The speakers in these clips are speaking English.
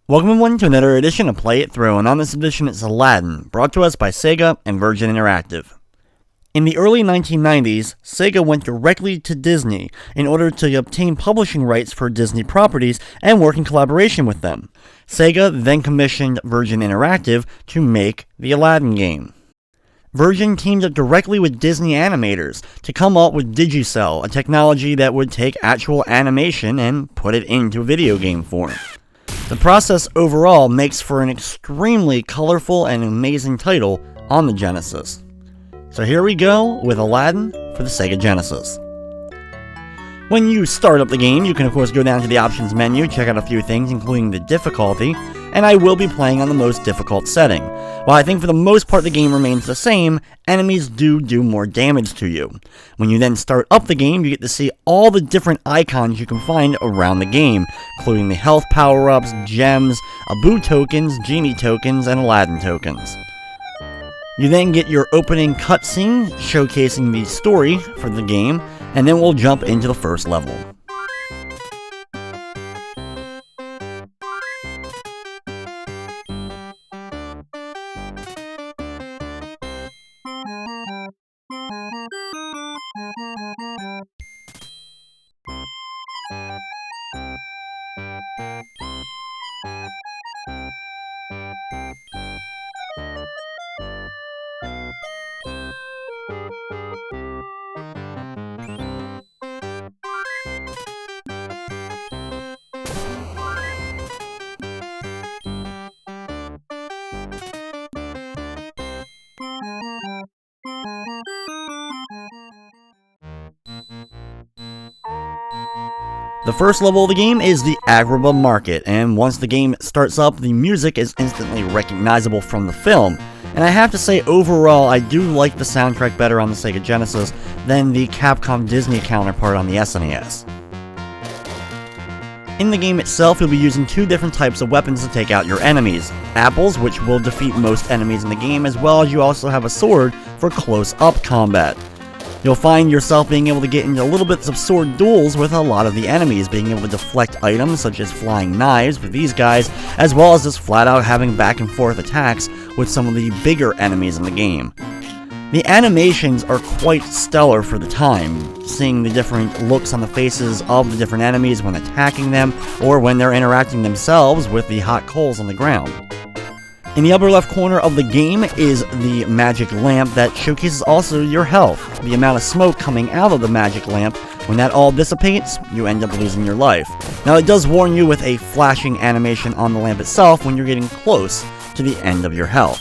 Welcome everyone to another edition of Play It Through, and on this edition it's Aladdin, brought to us by Sega and Virgin Interactive. In the early 1990s, Sega went directly to Disney in order to obtain publishing rights for Disney properties and work in collaboration with them. Sega then commissioned Virgin Interactive to make the Aladdin game. Virgin teamed up directly with Disney animators to come up with digicell, a technology that would take actual animation and put it into video game form. The process overall makes for an extremely colorful and amazing title on the Genesis. So here we go with Aladdin for the Sega Genesis. When you start up the game, you can of course go down to the options menu, check out a few things including the difficulty, and I will be playing on the most difficult setting. While I think for the most part the game remains the same, enemies do more damage to you. When you then start up the game, you get to see all the different icons you can find around the game, including the health power-ups, gems, Abu tokens, Genie tokens, and Aladdin tokens. You then get your opening cutscene showcasing the story for the game, and then we'll jump into the first level. The first level of the game is the AGRABAH market, and once the game starts up, the music is instantly recognizable from the film. And I have to say, overall, I do like the soundtrack better on the Sega Genesis than the Capcom Disney counterpart on the SNES. In the game itself, you'll be using two different types of weapons to take out your enemies. Apples, which will defeat most enemies in the game, as well as you also have a sword for close-up combat. You'll find yourself being able to get into little bits of sword duels with a lot of the enemies, being able to deflect items such as flying knives with these guys, as well as just flat out having back and forth attacks with some of the bigger enemies in the game. The animations are quite stellar for the time, seeing the different looks on the faces of the different enemies when attacking them, or when they're interacting themselves with the hot coals on the ground. In the upper left corner of the game is the magic lamp that showcases also your health. The amount of smoke coming out of the magic lamp, when that all dissipates, you end up losing your life. Now it does warn you with a flashing animation on the lamp itself when you're getting close to the end of your health.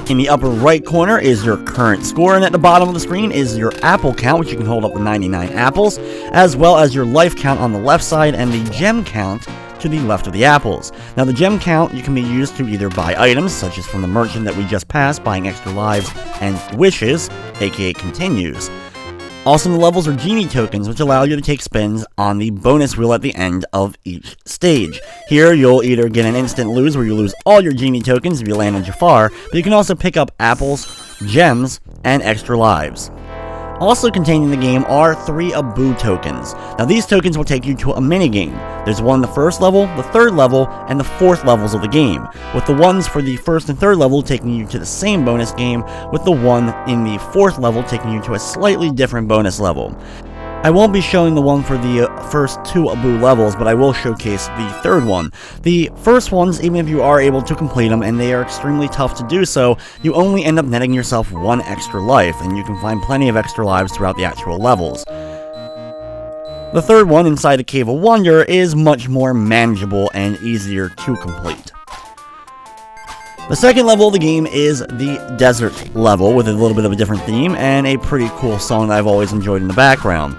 In the upper right corner is your current score, and at the bottom of the screen is your apple count, which you can hold up to 99 apples, as well as your life count on the left side and the gem count to the left of the apples. Now the gem count you can be used to either buy items, such as from the merchant that we just passed, buying extra lives and wishes, aka continues. Also in the levels are Genie tokens, which allow you to take spins on the bonus wheel at the end of each stage. Here you'll either get an instant lose where you lose all your Genie tokens if you land on Jafar, but you can also pick up apples, gems, and extra lives. Also contained in the game are 3 Abu tokens. Now these tokens will take you to a minigame. There's one in the first level, the third level, and the fourth levels of the game, with the ones for the first and third level taking you to the same bonus game, with the one in the fourth level taking you to a slightly different bonus level. I won't be showing the one for the first 2 Abu levels, but I will showcase the third one. The first ones, even if you are able to complete them, and they are extremely tough to do so, you only end up netting yourself 1 extra life, and you can find plenty of extra lives throughout the actual levels. The third one, inside the Cave of Wonder, is much more manageable and easier to complete. The second level of the game is the desert level, with a little bit of a different theme and a pretty cool song that I've always enjoyed in the background.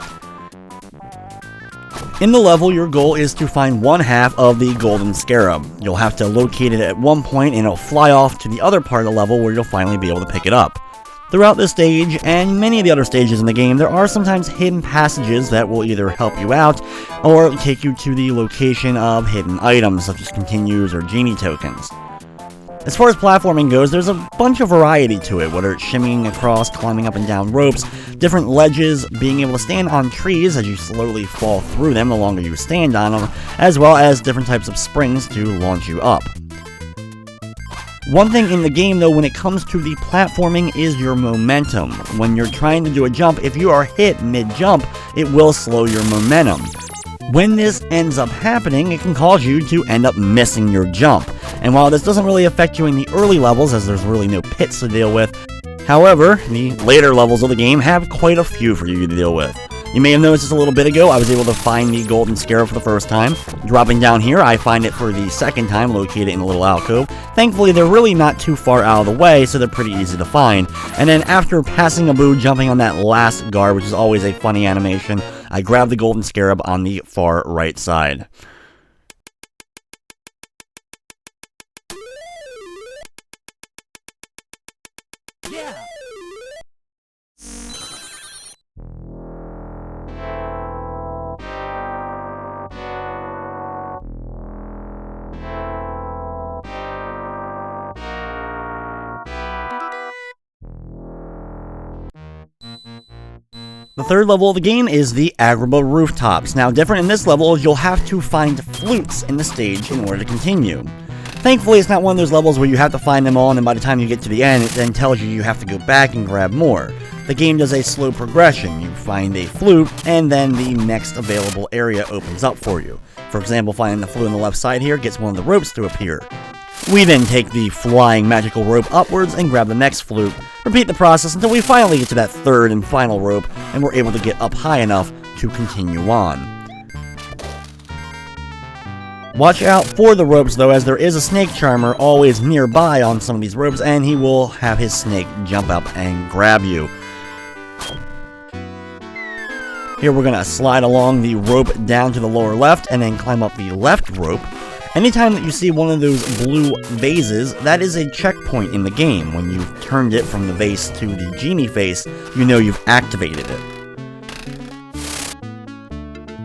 In the level, your goal is to find one half of the golden scarab. You'll have to locate it at one point and it'll fly off to the other part of the level where you'll finally be able to pick it up. Throughout this stage, and many of the other stages in the game, there are sometimes hidden passages that will either help you out, or take you to the location of hidden items, such as continues or Genie tokens. As far as platforming goes, there's a bunch of variety to it, whether it's shimmying across, climbing up and down ropes, different ledges, being able to stand on trees as you slowly fall through them the longer you stand on them, as well as different types of springs to launch you up. One thing in the game though when it comes to the platforming is your momentum. When you're trying to do a jump, if you are hit mid-jump, it will slow your momentum. When this ends up happening, it can cause you to end up missing your jump. And while this doesn't really affect you in the early levels, as there's really no pits to deal with, however, the later levels of the game have quite a few for you to deal with. You may have noticed this a little bit ago, I was able to find the golden scarab for the first time. Dropping down here, I find it for the second time, located in a little alcove. Thankfully, they're really not too far out of the way, so they're pretty easy to find. And then after passing Abu, jumping on that last guard, which is always a funny animation, I grab the golden scarab on the far right side. Yeah. The third level of the game is the AGRABAH rooftops. Now, different in this level is you'll have to find flutes in the stage in order to continue. Thankfully, it's not one of those levels where you have to find them all, and then by the time you get to the end, it then tells you have to go back and grab more. The game does a slow progression. You find a flute, and then the next available area opens up for you. For example, finding the flute on the left side here gets one of the ropes to appear. We then take the flying magical rope upwards and grab the next flute, repeat the process until we finally get to that third and final rope, and we're able to get up high enough to continue on. Watch out for the ropes though, as there is a snake charmer always nearby on some of these ropes, and he will have his snake jump up and grab you. Here we're going to slide along the rope down to the lower left and then climb up the left rope. Anytime that you see one of those blue vases, that is a checkpoint in the game. When you've turned it from the vase to the genie face, you know you've activated it.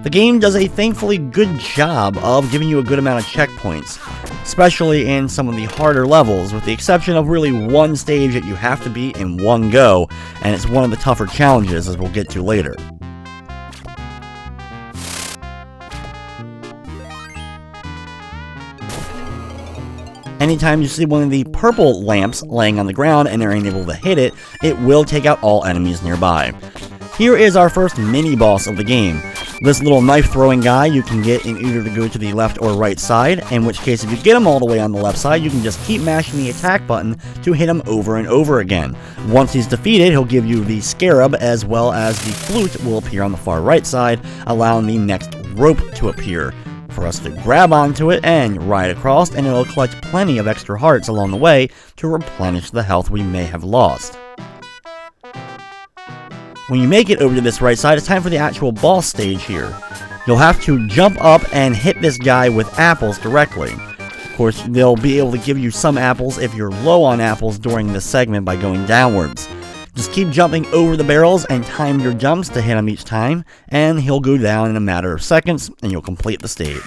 The game does a thankfully good job of giving you a good amount of checkpoints, especially in some of the harder levels, with the exception of really one stage that you have to beat in one go, and it's one of the tougher challenges, as we'll get to later. Anytime you see one of the purple lamps laying on the ground and they're unable to hit it, it will take out all enemies nearby. Here is our first mini-boss of the game. This little knife-throwing guy you can get in either to go to the left or right side, in which case if you get him all the way on the left side, you can just keep mashing the attack button to hit him over and over again. Once he's defeated, he'll give you the scarab, as well as the flute will appear on the far right side, allowing the next rope to appear for us to grab onto it and ride across, and it'll collect plenty of extra hearts along the way to replenish the health we may have lost. When you make it over to this right side, it's time for the actual boss stage here. You'll have to jump up and hit this guy with apples directly. Of course, they'll be able to give you some apples if you're low on apples during this segment by going downwards. Just keep jumping over the barrels and time your jumps to hit him each time, and he'll go down in a matter of seconds, and you'll complete the stage.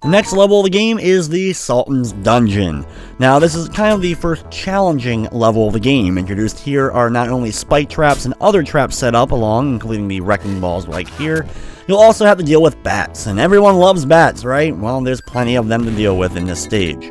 The next level of the game is the Sultan's Dungeon. Now, this is kind of the first challenging level of the game. Introduced here are not only spike traps and other traps set up along, including the wrecking balls like here. You'll also have to deal with bats, and everyone loves bats, right? Well, there's plenty of them to deal with in this stage.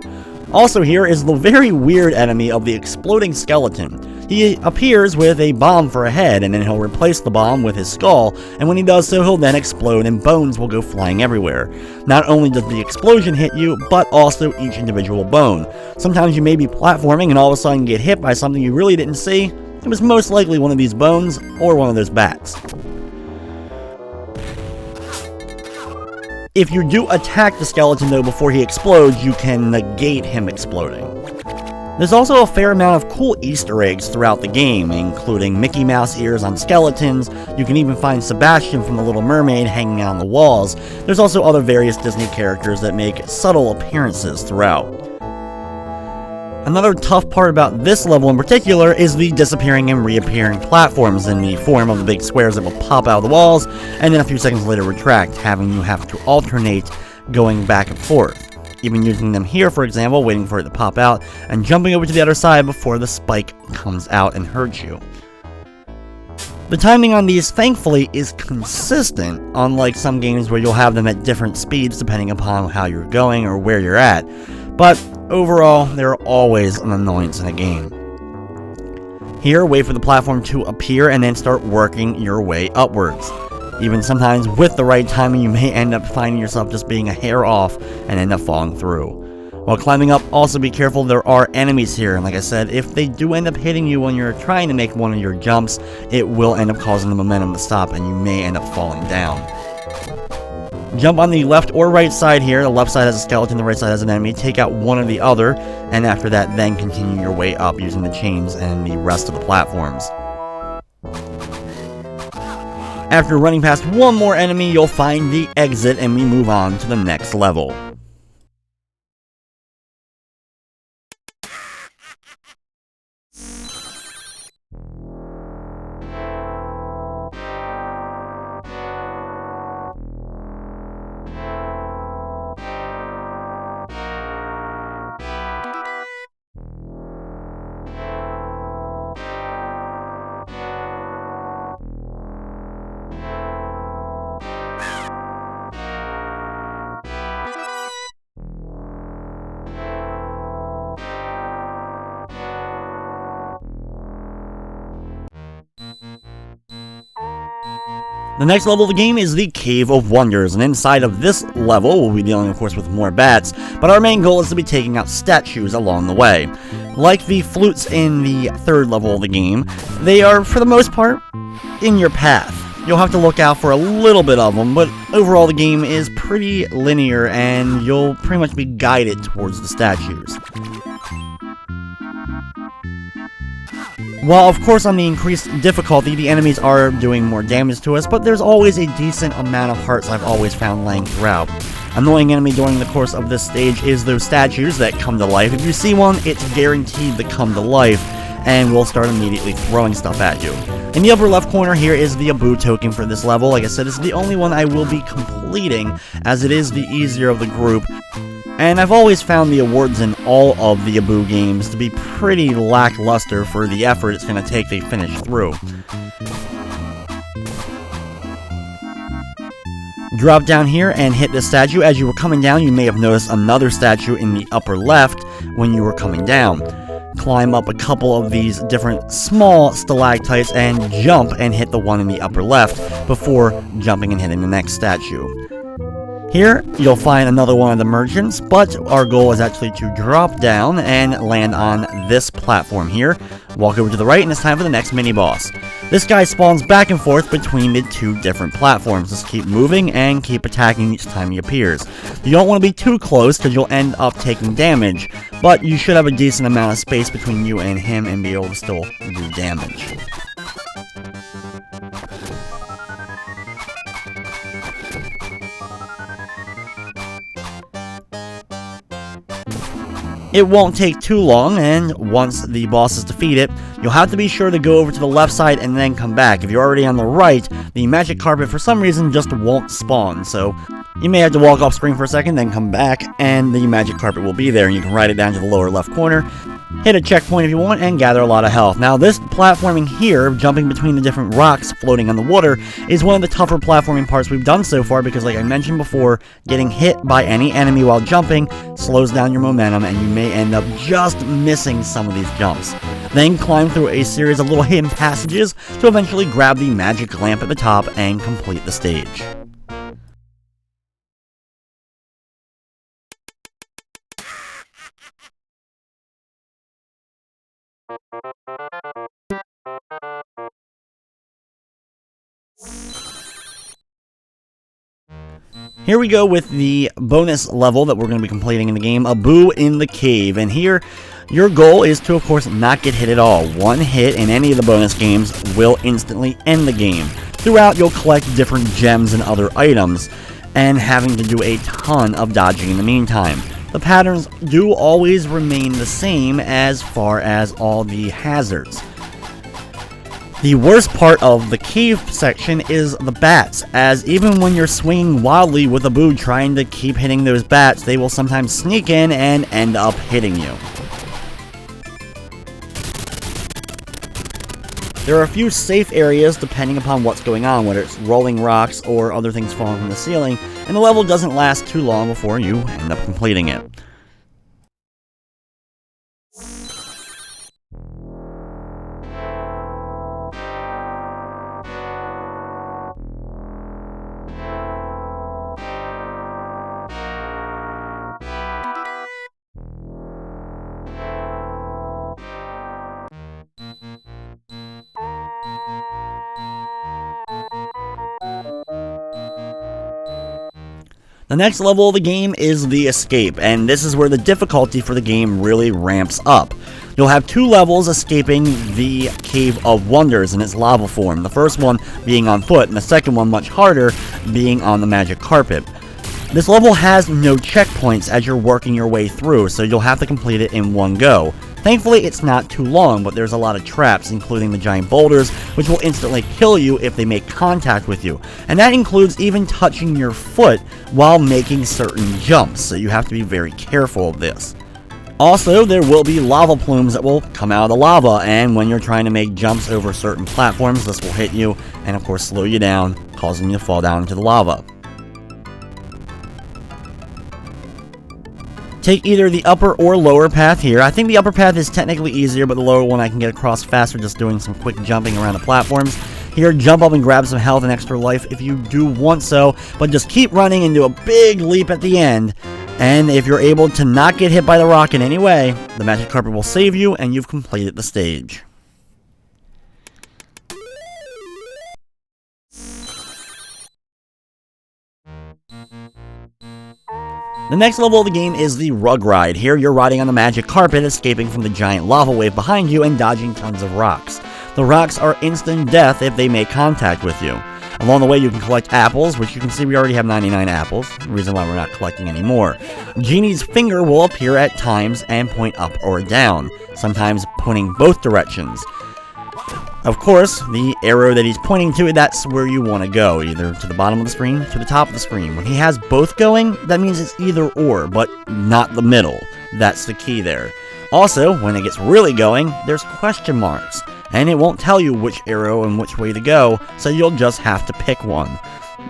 Also here is the very weird enemy of the exploding skeleton. He appears with a bomb for a head, and then he'll replace the bomb with his skull, and when he does so, he'll then explode and bones will go flying everywhere. Not only does the explosion hit you, but also each individual bone. Sometimes you may be platforming and all of a sudden get hit by something you really didn't see. It was most likely one of these bones, or one of those bats. If you do attack the skeleton though before he explodes, you can negate him exploding. There's also a fair amount of cool Easter eggs throughout the game, including Mickey Mouse ears on skeletons. You can even find Sebastian from The Little Mermaid hanging out on the walls. There's also other various Disney characters that make subtle appearances throughout. Another tough part about this level in particular is the disappearing and reappearing platforms in the form of the big squares that will pop out of the walls and then a few seconds later retract, having you have to alternate going back and forth. Even using them here, for example, waiting for it to pop out and jumping over to the other side before the spike comes out and hurts you. The timing on these, thankfully, is consistent, unlike some games where you'll have them at different speeds depending upon how you're going or where you're at. But overall, they're always an annoyance in a game. Here, wait for the platform to appear and then start working your way upwards. Even sometimes with the right timing, you may end up finding yourself just being a hair off and end up falling through. While climbing up, also be careful, there are enemies here, and like I said, if they do end up hitting you when you're trying to make one of your jumps, it will end up causing the momentum to stop and you may end up falling down. Jump on the left or right side here. The left side has a skeleton, the right side has an enemy. Take out one or the other, and after that, then continue your way up using the chains and the rest of the platforms. After running past one more enemy, you'll find the exit, and we move on to the next level. The next level of the game is the Cave of Wonders, and inside of this level, we'll be dealing of course with more bats, but our main goal is to be taking out statues along the way. Like the flutes in the third level of the game, they are, for the most part, in your path. You'll have to look out for a little bit of them, but overall the game is pretty linear, and you'll pretty much be guided towards the statues. While of course on the increased difficulty, the enemies are doing more damage to us, but there's always a decent amount of hearts I've always found laying throughout. Annoying enemy during the course of this stage is those statues that come to life. If you see one, it's guaranteed to come to life, and will start immediately throwing stuff at you. In the upper left corner here is the Abu token for this level. Like I said, it's the only one I will be completing, as it is the easier of the group. And I've always found the awards in all of the Abu games to be pretty lackluster for the effort it's going to take to finish through. Drop down here and hit this statue. As you were coming down, you may have noticed another statue in the upper left when you were coming down. Climb up a couple of these different small stalactites and jump and hit the one in the upper left before jumping and hitting the next statue. Here, you'll find another one of the merchants, but our goal is actually to drop down and land on this platform here. Walk over to the right, and it's time for the next mini-boss. This guy spawns back and forth between the two different platforms. Just keep moving and keep attacking each time he appears. You don't want to be too close because you'll end up taking damage, but you should have a decent amount of space between you and him and be able to still do damage. It won't take too long, and once the boss is defeated, you'll have to be sure to go over to the left side and then come back. If you're already on the right, the magic carpet for some reason just won't spawn, so you may have to walk off screen for a second, then come back, and the magic carpet will be there, and you can ride it down to the lower left corner. Hit a checkpoint if you want, and gather a lot of health. Now, this platforming here, jumping between the different rocks floating on the water, is one of the tougher platforming parts we've done so far because, like I mentioned before, getting hit by any enemy while jumping slows down your momentum, and you may end up just missing some of these jumps. Then climb through a series of little hidden passages to eventually grab the magic lamp at the top and complete the stage. Here we go with the bonus level that we're going to be completing in the game, Abu in the Cave. And here, your goal is to, of course, not get hit at all. One hit in any of the bonus games will instantly end the game. Throughout, you'll collect different gems and other items, and having to do a ton of dodging in the meantime. The patterns do always remain the same as far as all the hazards. The worst part of the cave section is the bats, as even when you're swinging wildly with Abu trying to keep hitting those bats, they will sometimes sneak in and end up hitting you. There are a few safe areas depending upon what's going on, whether it's rolling rocks or other things falling from the ceiling, and the level doesn't last too long before you end up completing it. The next level of the game is the escape, and this is where the difficulty for the game really ramps up. You'll have two levels escaping the Cave of Wonders in its lava form, the first one being on foot, and the second one, much harder, being on the magic carpet. This level has no checkpoints as you're working your way through, so you'll have to complete it in one go. Thankfully, it's not too long, but there's a lot of traps, including the giant boulders, which will instantly kill you if they make contact with you. And that includes even touching your foot while making certain jumps, so you have to be very careful of this. Also, there will be lava plumes that will come out of the lava, and when you're trying to make jumps over certain platforms, this will hit you, and of course slow you down, causing you to fall down into the lava. Take either the upper or lower path here. I think the upper path is technically easier, but the lower one I can get across faster just doing some quick jumping around the platforms. Here, jump up and grab some health and extra life if you do want so, but just keep running and do a big leap at the end. And if you're able to not get hit by the rock in any way, the magic carpet will save you and you've completed the stage. The next level of the game is the Rug Ride. Here you're riding on the magic carpet, escaping from the giant lava wave behind you and dodging tons of rocks. The rocks are instant death if they make contact with you. Along the way you can collect apples, which you can see we already have 99 apples, the reason why we're not collecting any more. Genie's finger will appear at times and point up or down, sometimes pointing both directions. Of course, the arrow that he's pointing to, that's where you want to go, either to the bottom of the screen, to the top of the screen. When he has both going, that means it's either or, but not the middle. That's the key there. Also, when it gets really going, there's question marks, and it won't tell you which arrow and which way to go, so you'll just have to pick one.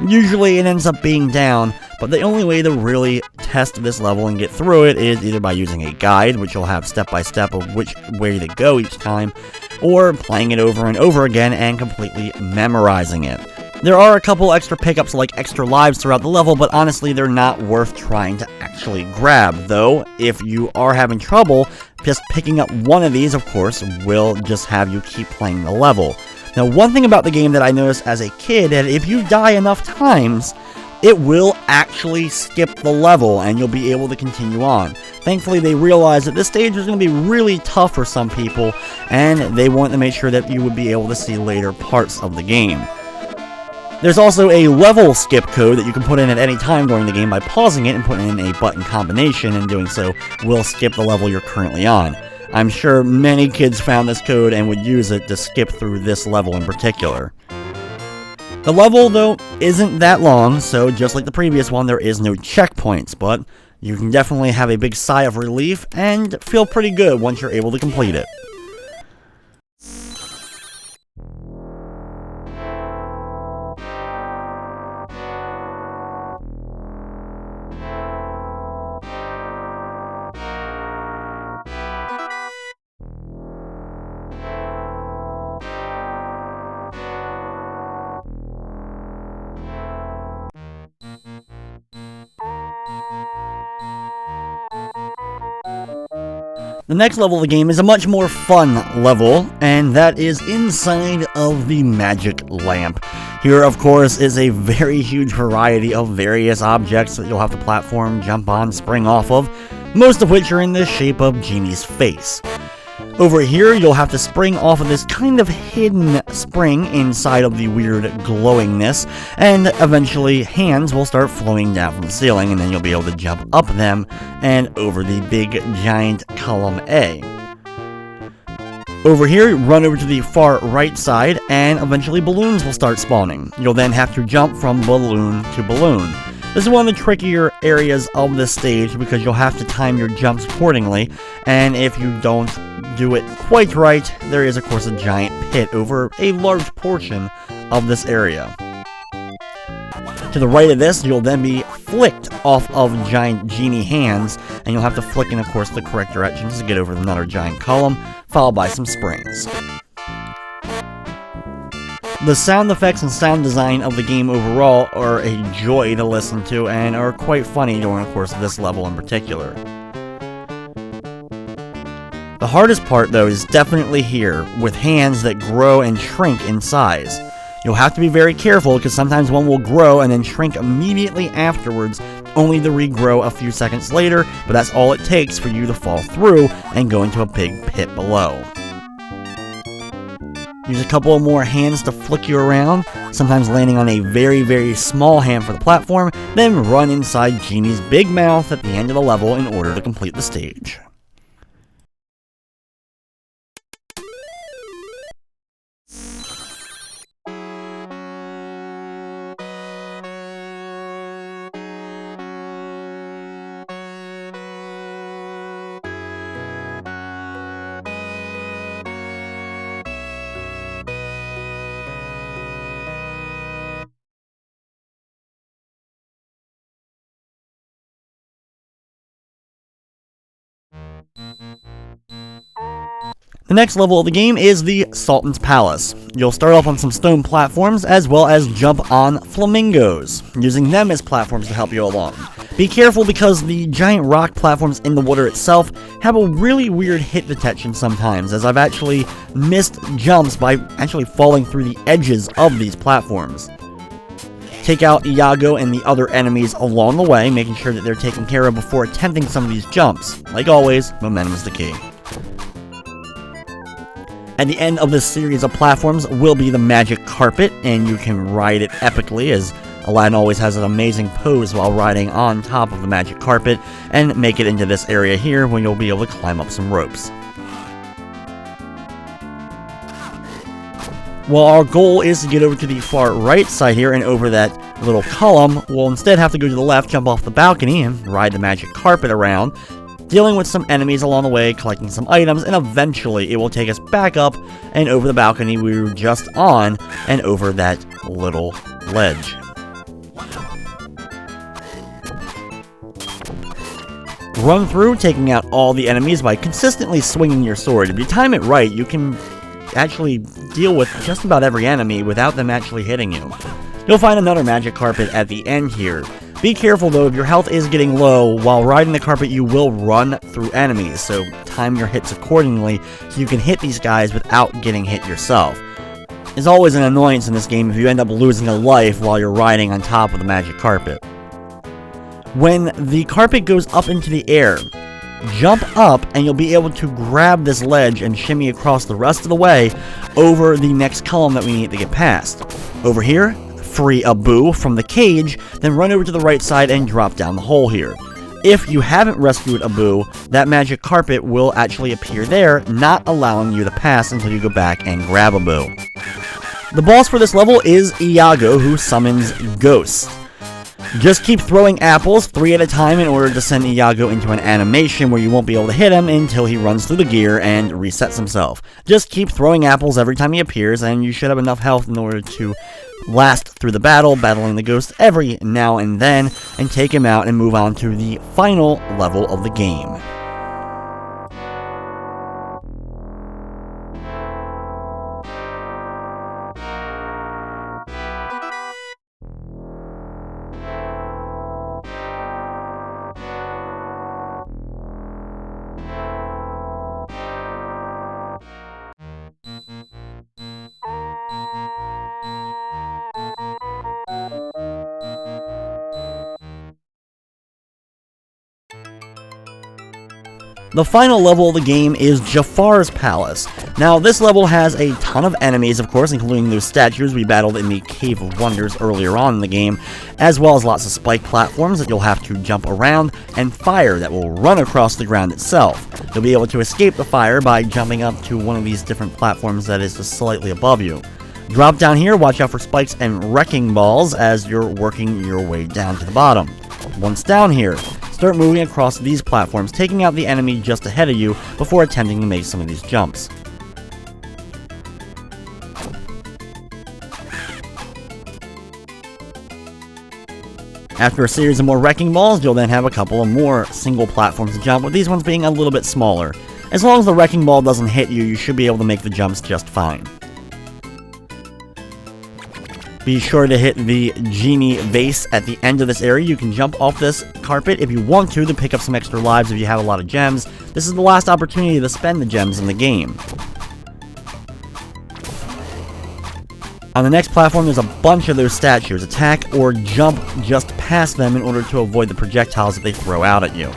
Usually it ends up being down, but the only way to really test this level and get through it is either by using a guide, which will have step-by-step of which way to go each time, or playing it over and over again and completely memorizing it. There are a couple extra pickups like extra lives throughout the level, but honestly they're not worth trying to actually grab, though if you are having trouble, just picking up one of these, of course, will just have you keep playing the level. Now, one thing about the game that I noticed as a kid, that if you die enough times, it will actually skip the level and you'll be able to continue on. Thankfully, they realized that this stage was going to be really tough for some people, and they wanted to make sure that you would be able to see later parts of the game. There's also a level skip code that you can put in at any time during the game by pausing it and putting in a button combination, and doing so will skip the level you're currently on. I'm sure many kids found this code and would use it to skip through this level in particular. The level, though, isn't that long, so just like the previous one, there is no checkpoints, but You can definitely have a big sigh of relief and feel pretty good once you're able to complete it. The next level of the game is a much more fun level, and that is inside of the magic lamp. Here, of course, is a very huge variety of various objects that you'll have to platform, jump on, spring off of, most of which are in the shape of Genie's face. Over here, you'll have to spring off of this kind of hidden spring inside of the weird glowingness, and eventually hands will start flowing down from the ceiling, and then you'll be able to jump up them and over the big giant column A. Over here, run over to the far right side, and eventually balloons will start spawning. You'll then have to jump from balloon to balloon. This is one of the trickier areas of this stage because you'll have to time your jumps accordingly, and if you don't do it quite right, there is of course a giant pit over a large portion of this area. To the right of this, you'll then be flicked off of giant genie hands, and you'll have to flick in, of course, the correct directions to get over another giant column, followed by some springs. The sound effects and sound design of the game overall are a joy to listen to and are quite funny during the course of this level in particular. The hardest part, though, is definitely here, with hands that grow and shrink in size. You'll have to be very careful because sometimes one will grow and then shrink immediately afterwards, only to regrow a few seconds later, but that's all it takes for you to fall through and go into a big pit below. Use a couple of more hands to flick you around, sometimes landing on a very, very small hand for the platform, then run inside Genie's big mouth at the end of the level in order to complete the stage. The next level of the game is the Sultan's Palace. You'll start off on some stone platforms as well as jump on flamingos, using them as platforms to help you along. Be careful because the giant rock platforms in the water itself have a really weird hit detection sometimes, as I've actually missed jumps by actually falling through the edges of these platforms. Take out Iago and the other enemies along the way, making sure that they're taken care of before attempting some of these jumps. Like always, momentum is the key. At the end of this series of platforms will be the magic carpet, and you can ride it epically, as Aladdin always has an amazing pose while riding on top of the magic carpet, and make it into this area here when you'll be able to climb up some ropes. Well, our goal is to get over to the far right side here and over that little column. We'll instead have to go to the left, jump off the balcony, and ride the magic carpet around, dealing with some enemies along the way, collecting some items, and eventually it will take us back up and over the balcony we were just on and over that little ledge. Run through, taking out all the enemies by consistently swinging your sword. If you time it right, you can actually deal with just about every enemy without them actually hitting you. You'll find another magic carpet at the end here. Be careful though, if your health is getting low, while riding the carpet you will run through enemies, so time your hits accordingly so you can hit these guys without getting hit yourself. It's always an annoyance in this game if you end up losing a life while you're riding on top of the magic carpet. When the carpet goes up into the air, jump up and you'll be able to grab this ledge and shimmy across the rest of the way over the next column that we need to get past. Over here, free Abu from the cage, then run over to the right side and drop down the hole here. If you haven't rescued Abu, that magic carpet will actually appear there, not allowing you to pass until you go back and grab Abu. The boss for this level is Iago, who summons ghosts. Just keep throwing apples 3 at a time in order to send Iago into an animation where you won't be able to hit him until he runs through the gear and resets himself. Just keep throwing apples every time he appears, and you should have enough health in order to last through the battle, battling the ghost every now and then, and take him out and move on to the final level of the game. The final level of the game is JAFAR'S Palace. Now, this level has a ton of enemies, of course, including those statues we battled in the Cave of Wonders earlier on in the game, as well as lots of spike platforms that you'll have to jump around, and fire that will run across the ground itself. You'll be able to escape the fire by jumping up to one of these different platforms that is just slightly above you. Drop down here, watch out for spikes and wrecking balls as you're working your way down to the bottom. Once down here, start moving across these platforms, taking out the enemy just ahead of you before attempting to make some of these jumps. After a series of more wrecking balls, you'll then have a couple of more single platforms to jump, with these ones being a little bit smaller. As long as the wrecking ball doesn't hit you, you should be able to make the jumps just fine. Be sure to hit the genie vase at the end of this area. You can jump off this carpet if you want to pick up some extra lives if you have a lot of gems. This is the last opportunity to spend the gems in the game. On the next platform, there's a bunch of those statues. Attack or jump just past them in order to avoid the projectiles that they throw out at you.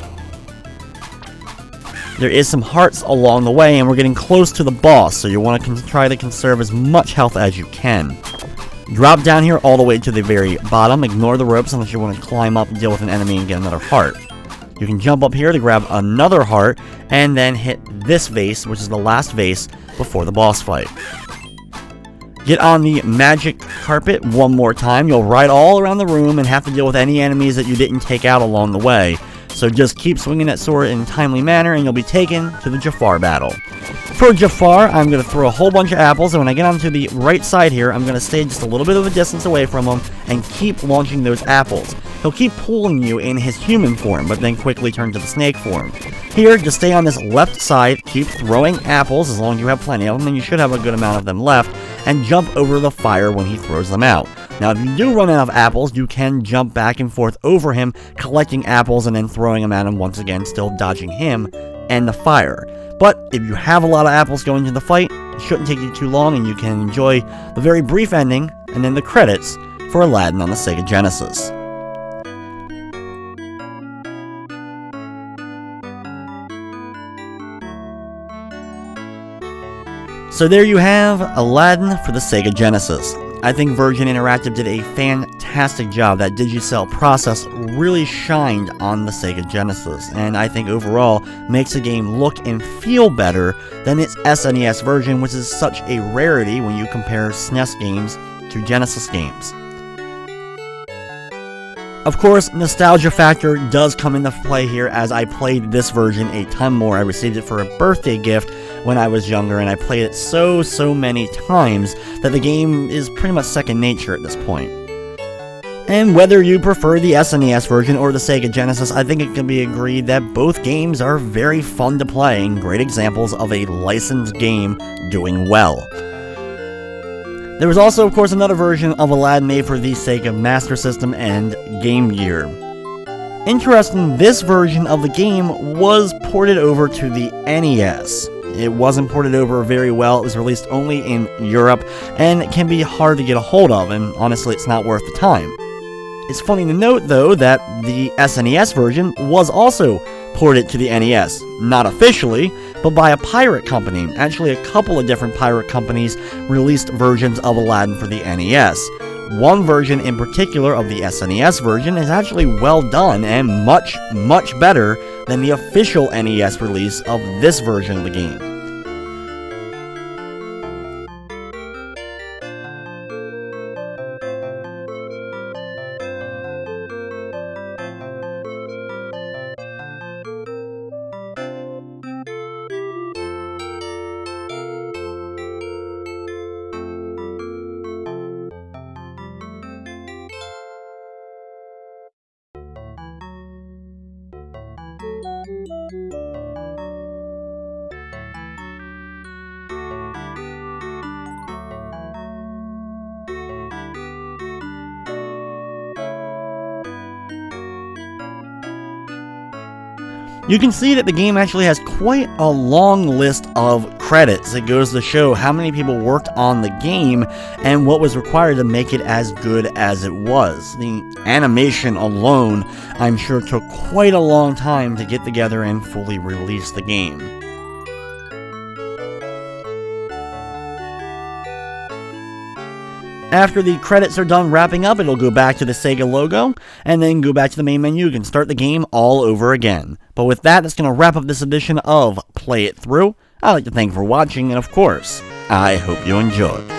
There is some hearts along the way, and we're getting close to the boss, so you want to try to conserve as much health as you can. Drop down here all the way to the very bottom. Ignore the ropes unless you want to climb up, deal with an enemy, and get another heart. You can jump up here to grab another heart, and then hit this vase, which is the last vase before the boss fight. Get on the magic carpet one more time. You'll ride all around the room and have to deal with any enemies that you didn't take out along the way. So just keep swinging that sword in a timely manner, and you'll be taken to the Jafar battle. For Jafar, I'm going to throw a whole bunch of apples, and when I get onto the right side here, I'm going to stay just a little bit of a distance away from him and keep launching those apples. He'll keep pulling you in his human form, but then quickly turn to the snake form. Here, just stay on this left side, keep throwing apples as long as you have plenty of them, and you should have a good amount of them left, and jump over the fire when he throws them out. Now, if you do run out of apples, you can jump back and forth over him, collecting apples and then throwing them at him once again, still dodging him and the fire. But if you have a lot of apples going into the fight, it shouldn't take you too long, and you can enjoy the very brief ending and then the credits for Aladdin on the Sega Genesis. So there you have Aladdin for the Sega Genesis. I think Virgin Interactive did a fantastic job. That digicell process really shined on the Sega Genesis, and I think overall makes the game look and feel better than its SNES version, which is such a rarity when you compare SNES games to Genesis games. Of course, nostalgia factor does come into play here, as I played this version a ton more. I received it for a birthday gift when I was younger, and I played it so many times that the game is pretty much second nature at this point. And whether you prefer the SNES version or the Sega Genesis, I think it can be agreed that both games are very fun to play and great examples of a licensed game doing well. There was also, of course, another version of Aladdin made for the Sega Master System and Game Gear. Interesting, this version of the game was ported over to the NES. It wasn't ported over very well. It was released only in Europe, and it can be hard to get a hold of, and honestly, it's not worth the time. It's funny to note, though, that the SNES version was also ported to the NES. Not officially, but by a pirate company. Actually, a couple of different pirate companies released versions of Aladdin for the NES. One version in particular of the SNES version is actually well done and much better than the official NES release of this version of the game. You can see that the game actually has quite a long list of credits. It goes to show how many people worked on the game and what was required to make it as good as it was. The animation alone, I'm sure, took quite a long time to get together and fully release the game. After the credits are done wrapping up, it'll go back to the Sega logo, and then go back to the main menu. You can start the game all over again. But with that, that's going to wrap up this edition of Play It Through. I'd like to thank you for watching, and of course, I hope you enjoyed.